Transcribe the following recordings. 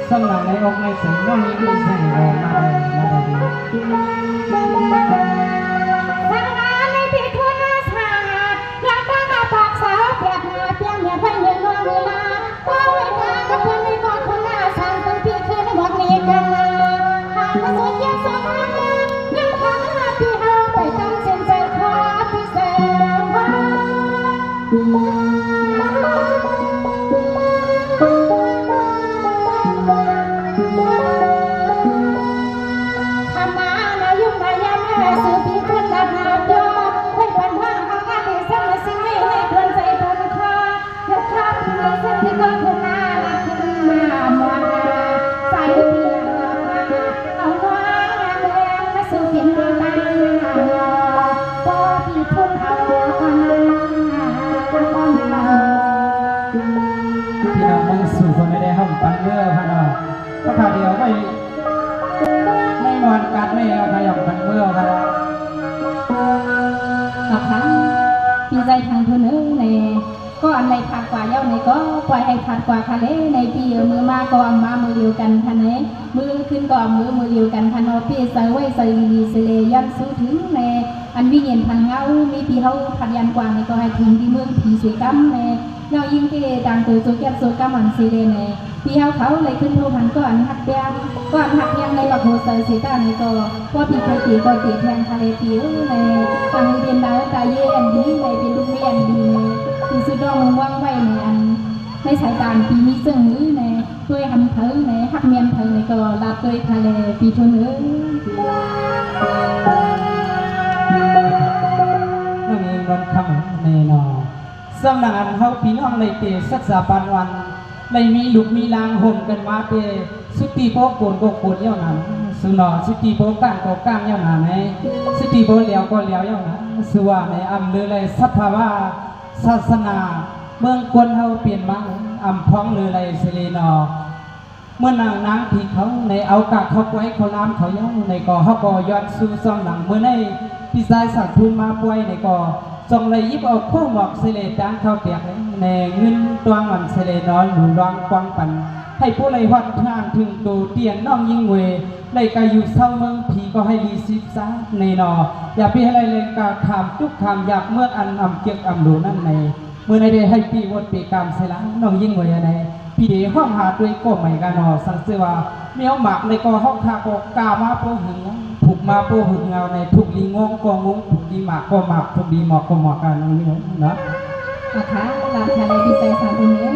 สำหรับในองค์ในสิ่งน้องนี้มีสิ่งรอมาพี่น้องมึงสู่คนไม่ได้ห้องปันเมื่อพะนาพระขาเดียวไม่นอนกัดไม่เอาขยับปันเมื่อพะนานะคะปีใจทางทุนเอ้ยในก็อันในผัดกว่าเย้าในก็ปล่อยให้ผัดกว่าคะเลในปีมือมาก็มามือเดียวกันทันเนมือขึ้นก็มือเดียวกันทันเอาพี่ใส่ไว้ใส่ดีเสลยันสู้ถึงในอันวิญญาณพันเงามีพี่เขาพันยันกว่าในก็ให้ถึงที่เมืองผีสวยกำในเงายิ่งเกต่างตัวโจแก้วโจกำมันเสลในพี่เขาเลยขึ้นโทพันก็อันหักแดงก็อันหักยังในบักโหใส่สีตาในก็ว่าพี่เคยตีก็ตีแทงทะเลปีในทางเรียนดาวตาเย่อันดีในเป็นลูกเมียนดีในคือสุดดองว่างไว้ในอันในสายตาปีนี้ซึ่งในตัวหันเธอในหักเมียนเธอในก็ลาตัวทะเลปีทุนเอ้ยนั่งเองวันคำในนอสำนักอันเขาพี่น้องเลยเตะศึกษาปันวันเลยมีลูกมีลางห่มกันมาเตะสุตีโปโกนก็โกนเย้านั้นสุนอสุตีโปก้างก็ก้างเย้านั้นไหมสุตีโปเหลียวก็เหลียวเย้านั้นสุว่าในอำเลยเลยสัทธาวาศาสนาเมืองกวนเขาเปลี่ยนมาอำพ้องเลยเลยเสลีนอเมื่อนางที่เขาในเอากากเขาป่วยเขาล้ำเขาเย้าในก่อเขาก่อย้อนสู่ซ่องหนังเมื่อในพี่ชายสัตว์ทุนมาป่วยในก่อส่งเลยยิบเอาคู่หมอกเสลจานเข้าเปียกในเงินตัวมันเสลนอนหนูร้องกวางปันให้ผู้เลยวัดทางถึงตูเตียนน้องยิงเวเลยกาอยู่เศร้าเมืองผีก็ให้ดีซิบซะในนออย่าไปอะไรเลยกาขามจุกขามอยากเมื่ออันอำเกียกอำดูนั่นในเมื่อในได้ให้ปีวดปีกามเสละน้องยิงเวในพี่เดห้องหาด้วยก็ไม่กันนอสังเสว่าเมียวหมักในก็ห้องคาก็กามาโปหึงผูกมาโปหึงเงาในทุกลีงงก็งงทุกลีหมากก็หมากทุกลีหมอกก็หมอกกันนี่นะนะคะลาทะเลดีใจสามคนนี้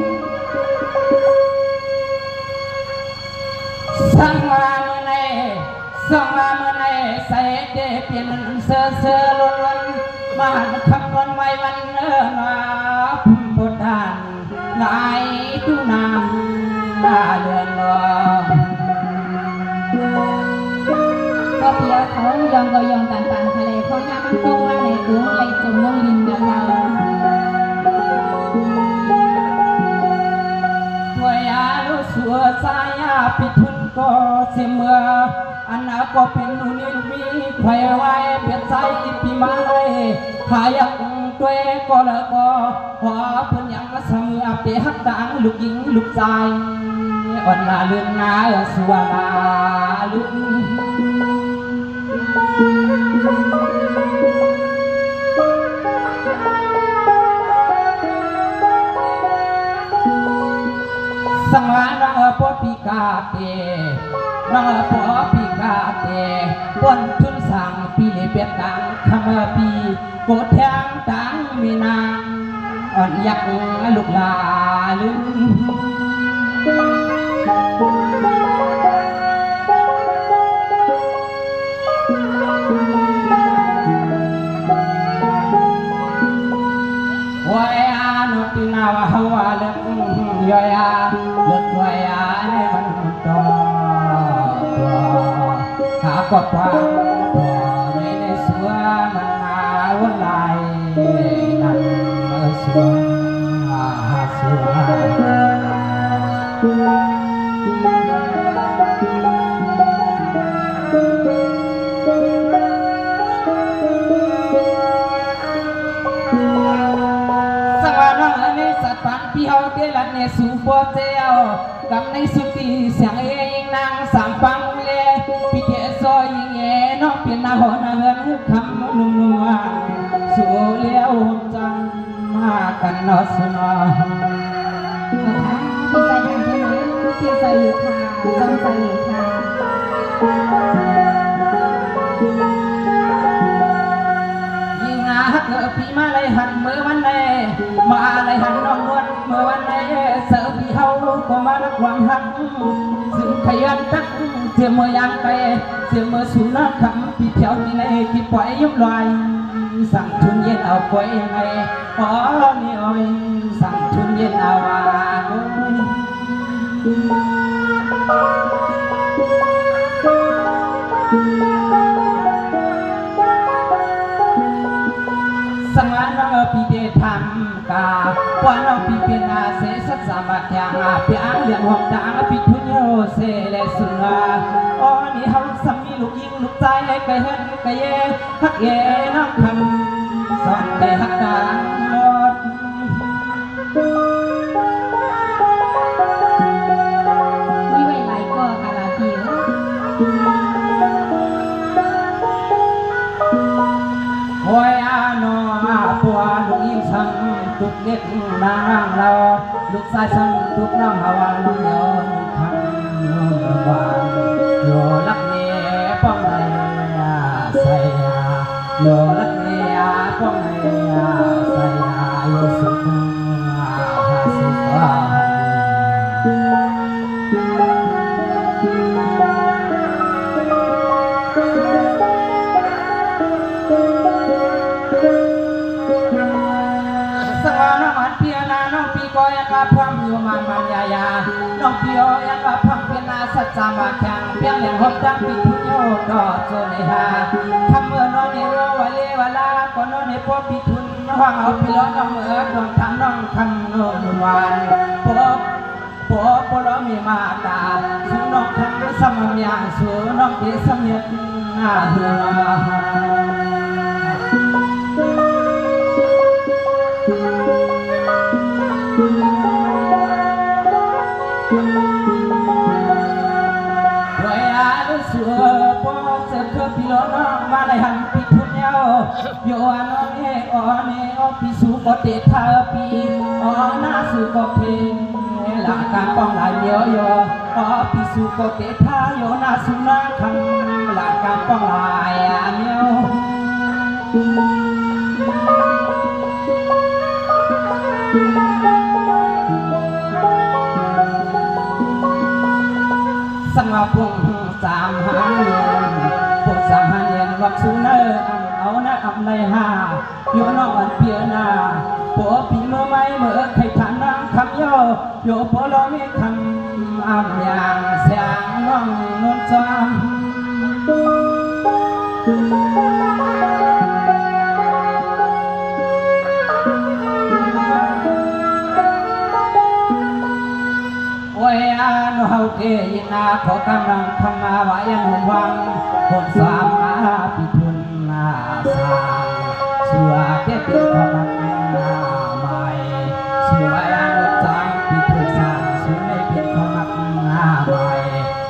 สังมาเมื่อไหใส่เดเปลี่ยนเสือล้วนมาคำวันไว้วันเนื้อมาพุทธานนายตุนาเดือนรอ ก็เพียเขายองก็ยองต่างๆทะเลเพราะยามันตรงว่าในกรุงไรจมน้องลินกันเราตัวยาลุสัวสายาปิทุนก็เสมออันนาก็เป็นนุ่นมีไข่ไว้เปลี่ยนใจปีมาเลยหายังตัวก็ละก็หัวเพิ่นยังเสมอเปียหักต่างลูกหญิงลูกชายอ่อนลาเลื่อนนาสัวลาลุกสังวานางปอปิกาเตนางปอปิกาเตปนทุนสั่งปีเลเปียตังคำปีโกแทงตังมีนางอ่อนยักลูกลาลุงว่าหัวเล็กย่อยเล็กย่อยในมันต่อหากว่าต่อในสัวมันนาวันไหลนั่นมาสัวสัวพี่เฮาเตลัดเนี่ยสูบเจียวกับในสุตีเสียงเองนางสามปังเลพี่เจซอยยิงเอ๋น้องเปลี่ยนหน้าหอนเฮือนคำนุ่มๆสู่เลี้ยวจังมากันนอสนอพี่ใส่ทางที่ไหนพี่ใส่อยู่ค่ะต้องใส่อยู่ค่ะพี่มาเลยหันเมื่อวันไหนมาเลยหันน้องนวลเมื่อวันไหนเสิร์ฟพี่เฮาก็มานักหวังหักซึ่งขยันตักเสียเมื่อยางไกเสียเมื่อสูนักคำพี่เที่ยวที่ไหนพี่ปล่อยยุบลอยสั่งทุนเย็นเอาไว้ยังไงอ๋อนี่อ้อยสั่งทุนเย็นเอาว่าสังวานน้องพี่เดทำกาว่าน้องพี่เป็นอาเสสัตสามัคยาพี่อังเลี้ยงหอมจางพี่ทุนโยเสเลสุราอ๋อนี่เฮาสามีลูกยิงลูกใจไก่เฮ็ดไก่เย่ฮักเย่น้องคำสอนไก่ฮักกันหมดวิไวไหลก็กาลาผิวโอ้ยอาโนอาปัวลูกยิงสังทุกเล็กนางเราลูกชายสังทุกน้องฮาวาลูกโยนคำโยนวานโยลักเนียป้องไหนใส่โยลักเนียป้องไหนใส่โยสุขสุขก็ยังกับพร้อมอยู่มันยายาน้องพี่โอยังกับพร้อมเป็นนาสัจจามาแข่งเพียงเลี้ยงหอบจังปิดทุนโยต่อโซนหาทำเมื่อนอนในโรวะเลวลาก่อนนอนในพวกปิดทุนห้องเอาพี่ล้อน้องเมื่อดวงทางน้องคำโนนวานพบล้อมีมาตาสูน้องคำสมยางสูน้องเดสมยาเฮืสัวปอเสกพี่ล้อน้องมาเลยหันปิดทุนเย้าโยอันเออเนอพี่สูก็เตะเธอปีอ๋อหน้าสูก็เพลหลักการป้องหลายเยอะโยอ๋อพี่สูก็เตะเธอโยหน้าสูน้าคำหลักการป้องหลายเมียวสังวาพงสามหางเย็นพวกสามหางเย็นวักสูเนอเอาหน้าอับในห้าโยนอนเพียนาปัวปีเมื่อไม่เมื่อใครฐานนางคำโยปัวล้อไม่คำอ่ำอย่างเสียงน้องนวลจอม คนสามอาปิทุนนาสางสัวเก็บเป็นความรักใหม่สัวอนุจางปิทุนสางสัวไม่เป็นความรักใหม่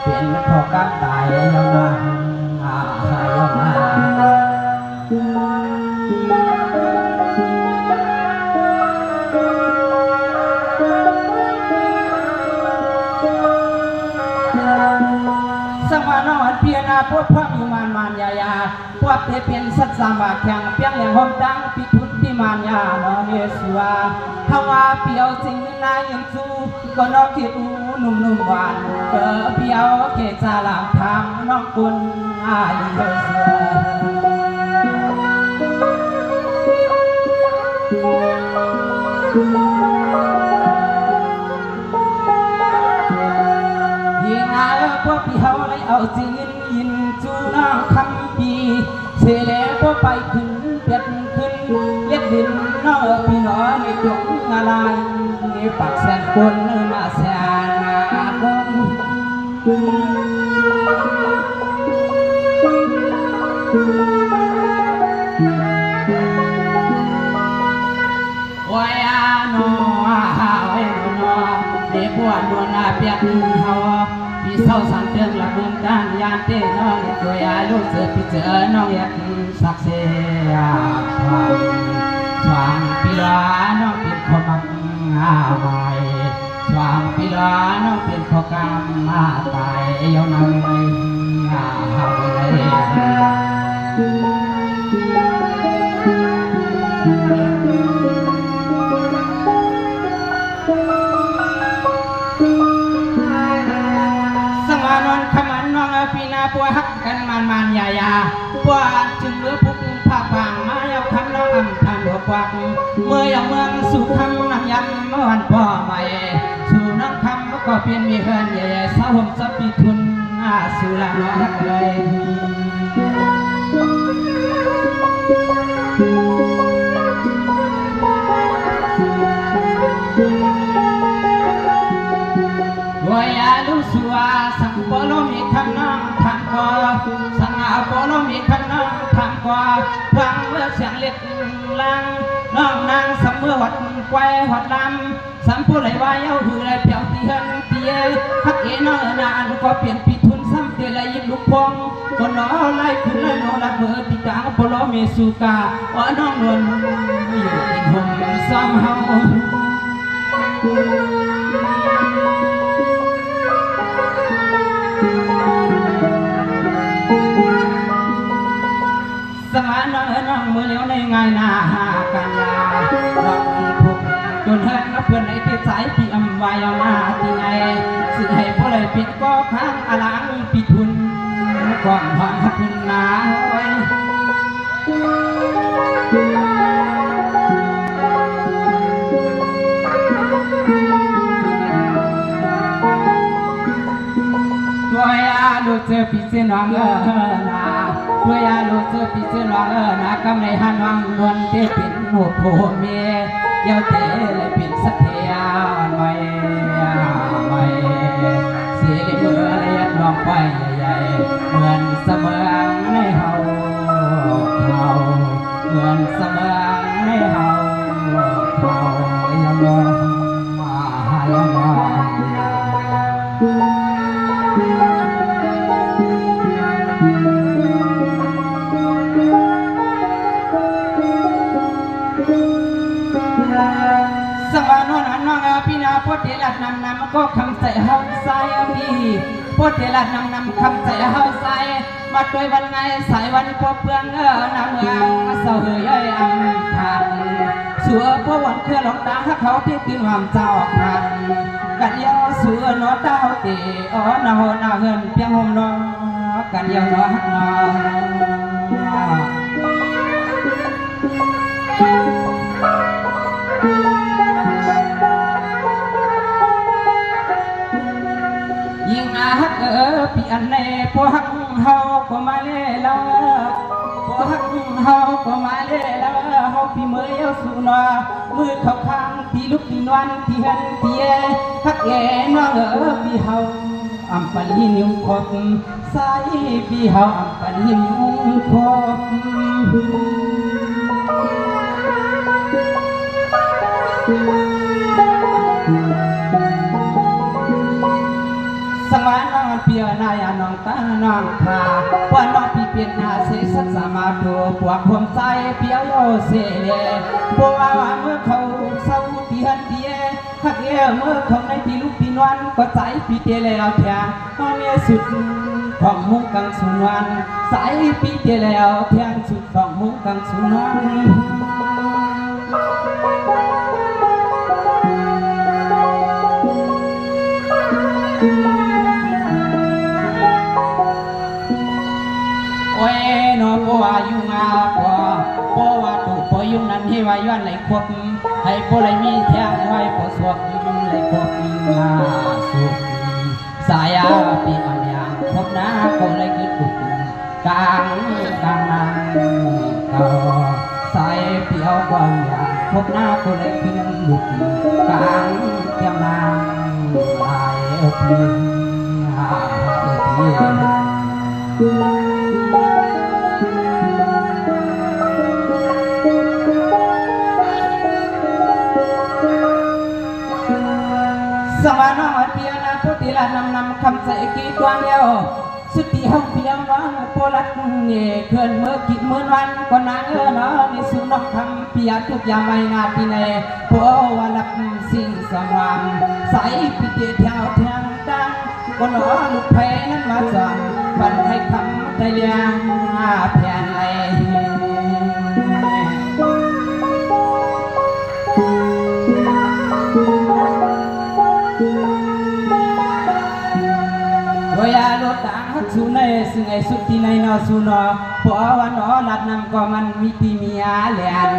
เป็นขอการตายยังมายังมาสมานอนเพียนาพวกพระมีมันยายาพวกเทเป็นสัตสามาแข่งเพียงอย่างหอมดังปิทุนที่มันยานอเยสัวทว่าเปียวสิ่งนายยังสู้ก็นอกคิดนุ่มหวานเปียวเกจาลามทางน้องกุนอายุเสือยิงอาพวกพี่เขาเลยเอาจริงยินจูน้องคำปีเสเลพวกไปขึ้นเปลี่ยนขึ้นเล็ดดินน้องพี่น้องในจงอะไรปักแสนคนน่าแสนคนวายโนฮาวายโนเด็กบัวนวลนาเปียกเฮาพี่เศร้าสั่งเตือนหลักเมืองการยานเต้น้องตัวยาลูกเสือพี่เจอน้องอยากสักเสียความสว่างปีลาน้องเป็นคนมักใหม่สว่างปีลาน้องเป็นข้อกรรมมาตายยาวนานไม่หาเลยสมานนขมันน้องปีนาปัวฮักกันมันยายาปัวจึงเหลือพุกภาคบางมาเอาคำน้องอำพันหัวกวักเมื่ออย่างเมืองสู่คำน้ำยำเมื่อวันพ่อใหม่สู่น้องคำก็เปลี่ยนมีเฮือนใหญ่สาวผมสับปีทุนสู่ละน้องเลยวายาลุสัวสังปโลมีคำน้องทำก่อสังอาปโลมีคำน้องทำก่อฟังเมื่อเสียงเล็กลังน้องนางสัมเมื่อวัดไกววัดลำสัมผู้ไหลวายเอาหือไหลเปียวตีเฮินตีเอฮักเอนอนานก็เปลี่ยนปีทุนซ้ำเตลยิบลูกพงคนน้อไล่ขึ้นไล่น้องละเบิดปีกางปโลมีสุกาอ๋อน้องนวลอยู่กินหงซ้ำเฮาสมานน้องมือเลี้ยวในงานนากันยาวังพุกจนเฮินกับเพื่อนในที่สายพี่อำวายมาที่ไงสื่อให้พวกเลยปิดก็ข้างอลังปีทุนก่อนหวังขึ้นนาไว้ตัวยาลูกเจอพี่เส้นวังนาตัวยาลูกเจอพี่เส้นวังนากำในหันวังนวลเตเป็นหนูโผเมียเยาเตเลยเป็นสัตยาไม่เสียเลยเมื่อระยะลองไปใหญ่เหมือนเสมอในเฮาเหมือนเสมอในเฮายังรอยังรอสมานนน้องพี่นาพอเทลัดนำก็คำใส่เฮาใส่พี่พอเทลัดนำคำใส่เฮาใส่มาโดยวันไงสายวันพบเพื่อนน้ำเมืองเศร้าเฮยอำพันสัวพวกวันเคลื่อนหลงตาเขาที่กินความเจ้าพันกันยาวสัวนอดาวตีอ๋อนาโหนาเฮินเพียงหมนอกันยาวนยิ่งอาฮักพี่อันในพวกฮักเฮาก็มาเล่แล้วพวกฮักเฮาก็มาเล่แล้วเฮาพี่เมื่อยสู่นอมือเข้าข้างที่ลุกที่นวลที่หันที่เอฮักแก่น้องพี่เฮาอัมปันหินิ้วคดใส่พี่เฮาอัมปัน หิมคบสมานองเปียนายน้องตาน้องขาว่าน้องปีเปลี่ยนนาเสสัตสามาดูปวกผมใจเปียวโยเสเลบัวว่าเมื่อเขาเศร้าเตียนเตียหักเอ๋เมื่อเขาในปีลูกปีนวันก็ใจปีเตแล้วแทงตอนนี้สุดของมุ้งกังสุนวันสายปีเตแล้วแทงสุดของมุ้งกังสุนวันโอ้ยน้องบัวยุ่งอาบัวตุบัวยุ่งนั้นให้ไว้ย้อนไหลควบให้บัวไหลมีแทงไว้บัวสวกไหลควบมาสุดสายปีอ่อนยางพบหน้าบัวไหลขึ้นกุดกลางนางก็สายเปียวกว่ายางพบหน้าบัวไหลขึ้นหลุดกลางเทียมนางลายพีสมานองเปียนาพุทธิลานำคำใส่กีดวงเดียวสุดที่ห้องเพียงน้องโปลัดเง่เคลื่อนเมื่อกิดเมื่อวันก็นางเนาะในสุนทรคำเปียทุกยามไม่นาทีในผัววันลักสิ่งสว่างใสปิเดียแถวแทงดังก็หนอลูกเพนั้นมาสอนวันให้คำใจเลี้ยงแผ่นไหลวยาโลต่างฮักสูในซึ่งไอสุดที่ในนอสูนอเพราะว่าหนอลัดนำก็มันมีปีเมียแหลน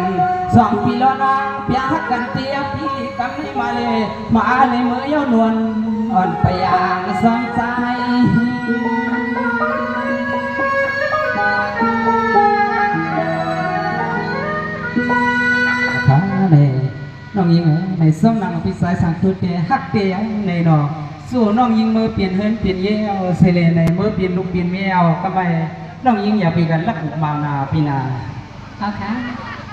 2 ปีแล้วน้องเปียฮักกันเตียพี่กำไม่มาเลยเมื่อเย้านวลอ่อนไปอย่างสองใจข้าในน้องยิงในส้มนางพิสัยสังคุดเตฮักเตียในนอสู่น้องยิงมือเปลี่ยนเฮินเปลี่ยนเยี่ยวเซเลในมือเปลี่ยนลูกเปลี่ยนแมวก็ไม่น้องยิงอย่าไปกันลักมานาปีนาเอาค่ะ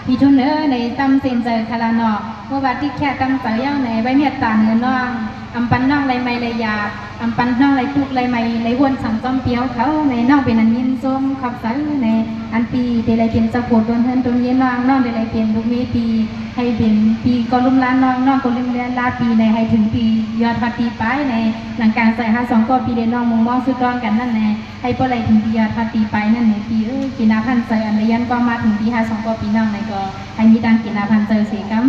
พี่ทุนในตำเซนเจอคาราเนาะเมื่อวันที่แค่ตำเตยในใบเมียตาเนื้อน้องอำปันน้องไรไม่ไรยาอำปันน้องไรทุกไรไม่ไรวนสั่งจอมเปียวเขาในน้องเป็นอันยินส้มขับใสในอันปีเดลัยเป็นสะโพดโดนเฮินตรงเย็นน้องเดลัยเป็นลูกมีปีให้เป็นปีก็ลุ่มล้านน้องก็ลุ่มเลี้ยนลาปีในให้ถึงปียอดพัดปีป้ายในหลังการใส่52ก็ปีเดน้องมุงมองสุดร้อนกันนั่นแน่ให้ปล่อยถึงปียอดพัดปีไปนั่นในปีกินาพันใส่อันเลียนก็มาถึงปี52ก็ปีน้องในก็ให้มีดังกินาพันเจอเสียกัม